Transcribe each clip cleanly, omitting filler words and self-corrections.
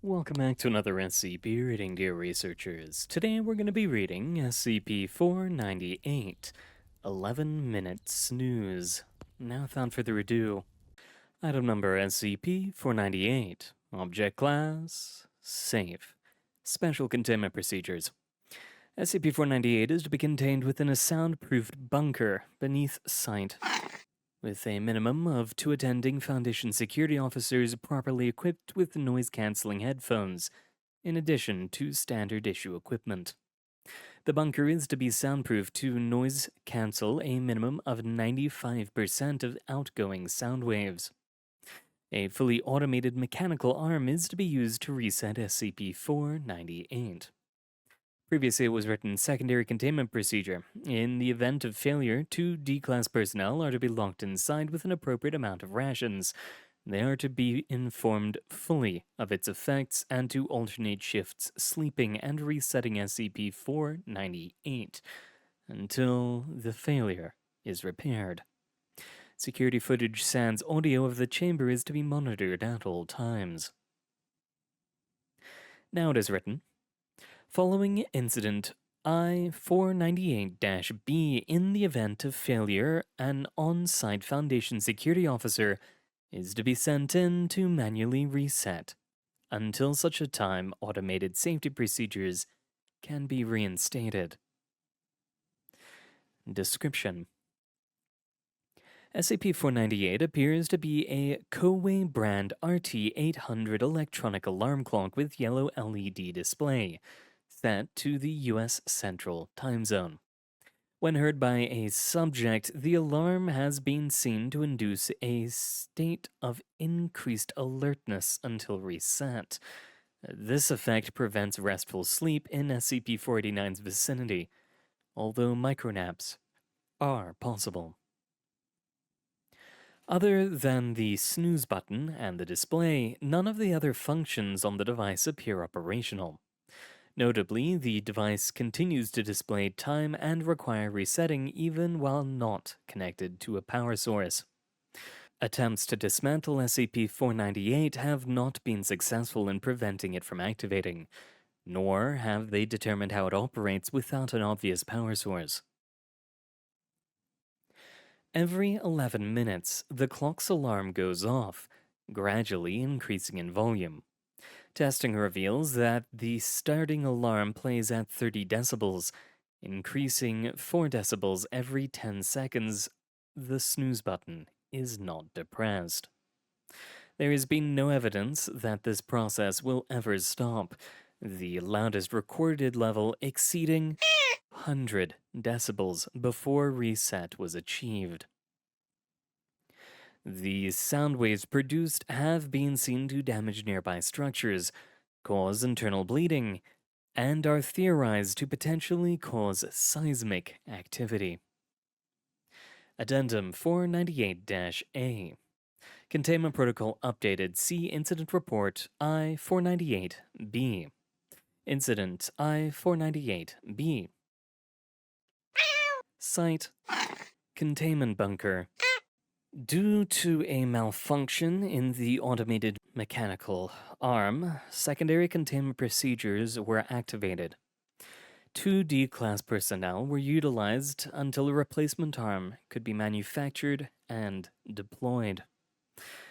Welcome back to another SCP reading, dear researchers. Today we're going to be reading SCP-498, 11-Minute Snooze. Now without further ado, item number SCP-498, Object Class, Safe. Special Containment Procedures. SCP-498 is to be contained within a soundproofed bunker beneath site, with a minimum of 2 attending Foundation security officers properly equipped with noise-canceling headphones, in addition to standard issue equipment. The bunker is to be soundproof to noise cancel a minimum of 95% of outgoing sound waves. A fully automated mechanical arm is to be used to reset SCP-498. Previously, it was written secondary containment procedure. In the event of failure, 2 D-class personnel are to be locked inside with an appropriate amount of rations. They are to be informed fully of its effects and to alternate shifts sleeping and resetting SCP-498 until the failure is repaired. Security footage sans audio of the chamber is to be monitored at all times. Now it is written, following incident I-498-B, in the event of failure, an on-site Foundation security officer is to be sent in to manually reset until such a time automated safety procedures can be reinstated. Description: SCP-498 appears to be a Koei brand RT-800 electronic alarm clock with yellow LED display, set to the US Central Time Zone. When heard by a subject, the alarm has been seen to induce a state of increased alertness until reset. This effect prevents restful sleep in SCP-489's vicinity, although micronaps are possible. Other than the snooze button and the display, none of the other functions on the device appear operational. Notably, the device continues to display time and require resetting even while not connected to a power source. Attempts to dismantle SCP-498 have not been successful in preventing it from activating, nor have they determined how it operates without an obvious power source. Every 11 minutes, the clock's alarm goes off, gradually increasing in volume. Testing reveals that the starting alarm plays at 30 decibels, increasing 4 decibels every 10 seconds. The snooze button is not depressed. There has been no evidence that this process will ever stop, the loudest recorded level exceeding 100 decibels before reset was achieved. The sound waves produced have been seen to damage nearby structures, cause internal bleeding, and are theorized to potentially cause seismic activity. Addendum 498-A. Containment Protocol updated. See Incident Report I-498-B. Incident I-498-B. Site: Containment Bunker. Due to a malfunction in the automated mechanical arm, secondary containment procedures were activated. 2 D-class personnel were utilized until a replacement arm could be manufactured and deployed.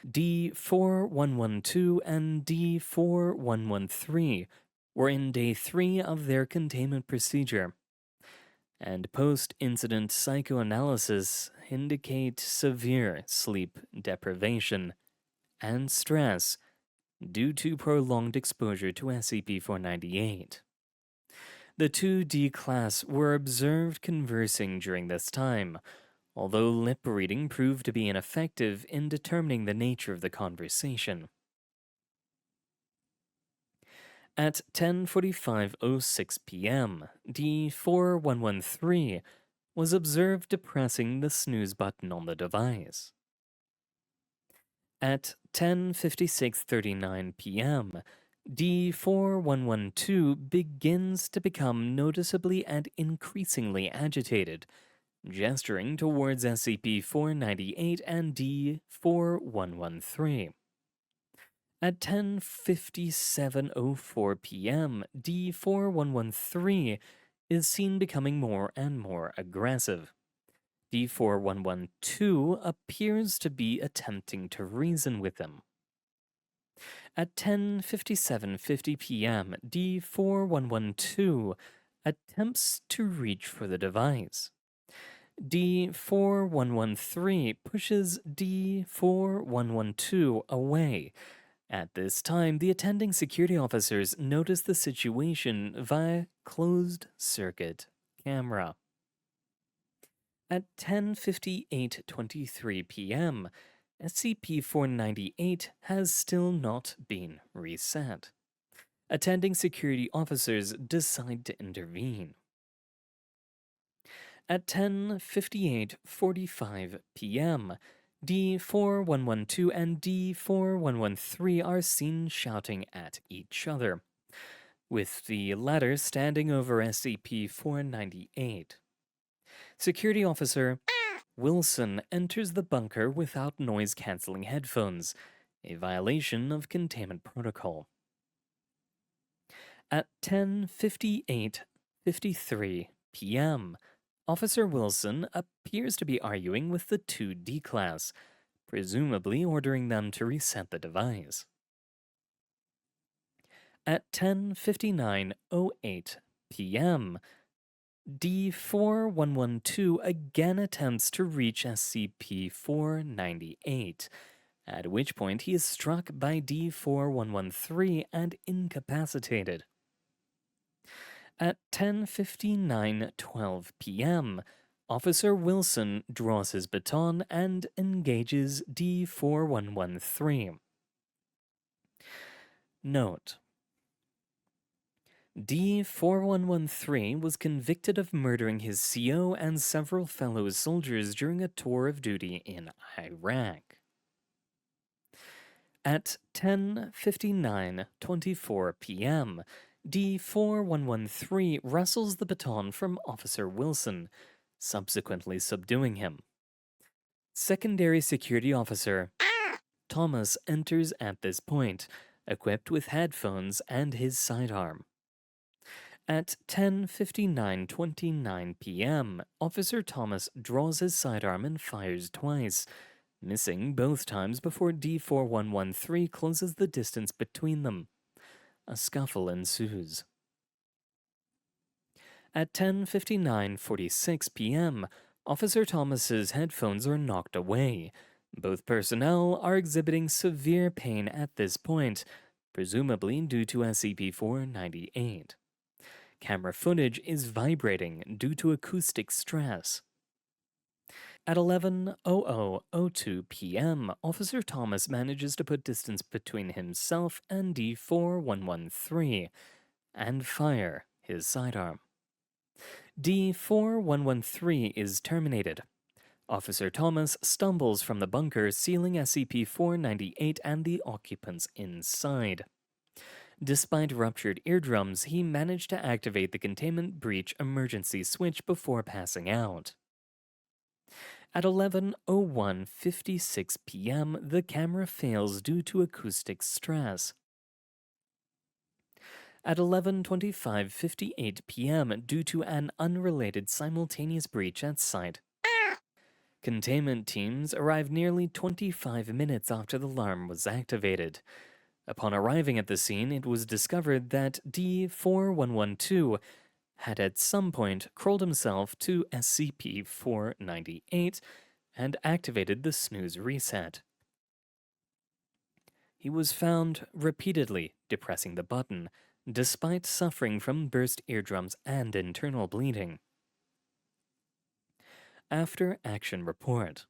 D4112 and D4113 were in Day 3 of their containment procedure, and post-incident psychoanalysis indicate severe sleep deprivation and stress due to prolonged exposure to SCP-498. The 2 D-class were observed conversing during this time, although lip reading proved to be ineffective in determining the nature of the conversation. At 10:45:06 p.m., D4113 was observed depressing the snooze button on the device. At 10:56:39 p.m., D4112 begins to become noticeably and increasingly agitated, gesturing towards SCP-498 and D4113. At 10:57:04 p.m., D4113 is seen becoming more and more aggressive. D4112 appears to be attempting to reason with him. At 10:57:50 p.m., D4112 attempts to reach for the device. D4113 pushes D4112 away. At this time, the attending security officers notice the situation via closed-circuit camera. At 10:58:23 p.m., SCP-498 has still not been reset. Attending security officers decide to intervene. At 10:58:45 p.m., D4112 and D4113 are seen shouting at each other, with the latter standing over SCP-498. Security Officer Wilson enters the bunker without noise-canceling headphones, a violation of containment protocol. At 10:58:53 p.m., Officer Wilson appears to be arguing with the 2D class, presumably ordering them to reset the device. At 10:59:08 p.m., D4112 again attempts to reach SCP-498, at which point he is struck by D4113 and incapacitated. At 10:59:12 p.m., Officer Wilson draws his baton and engages D4113. Note: D4113 was convicted of murdering his CO and several fellow soldiers during a tour of duty in Iraq. At 10:59:24 p.m., D4113 wrestles the baton from Officer Wilson, subsequently subduing him. Secondary Security Officer Thomas enters at this point, equipped with headphones and his sidearm. At 10:59:29 p.m., Officer Thomas draws his sidearm and fires twice, missing both times before D4113 closes the distance between them. A scuffle ensues. At 10:59:46 p.m., Officer Thomas's headphones are knocked away. Both personnel are exhibiting severe pain at this point, presumably due to SCP-498. Camera footage is vibrating due to acoustic stress. At 11:00:02 p.m., Officer Thomas manages to put distance between himself and D4113 and fire his sidearm. D4113 is terminated. Officer Thomas stumbles from the bunker, sealing SCP-498 and the occupants inside. Despite ruptured eardrums, he managed to activate the containment breach emergency switch before passing out. At 11:01:56 p.m., the camera fails due to acoustic stress. At 11:25:58 p.m., due to an unrelated simultaneous breach at site. Containment teams arrived nearly 25 minutes after the alarm was activated. Upon arriving at the scene, it was discovered that D4112 had at some point crawled himself to SCP-498 and activated the snooze reset. He was found repeatedly depressing the button, despite suffering from burst eardrums and internal bleeding. After action report.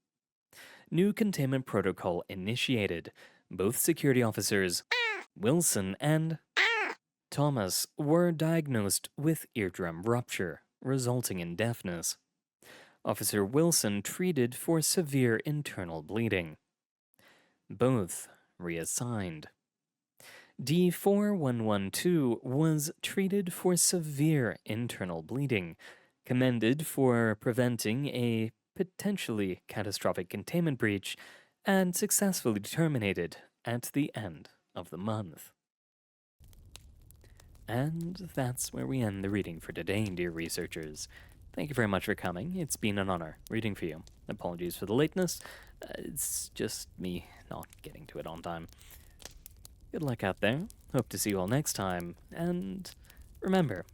New containment protocol initiated. Both security officers, Wilson and Thomas, were diagnosed with eardrum rupture, resulting in deafness. Officer Wilson treated for severe internal bleeding. Both reassigned. D4112 was treated for severe internal bleeding, commended for preventing a potentially catastrophic containment breach, and successfully terminated at the end of the month. And that's where we end the reading for today, dear researchers. Thank you very much for coming. It's been an honor reading for you. Apologies for the lateness. It's just me not getting to it on time. Good luck out there. Hope to see you all next time. And remember,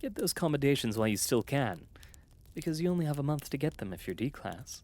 get those accommodations while you still can, because you only have a month to get them if you're D-class.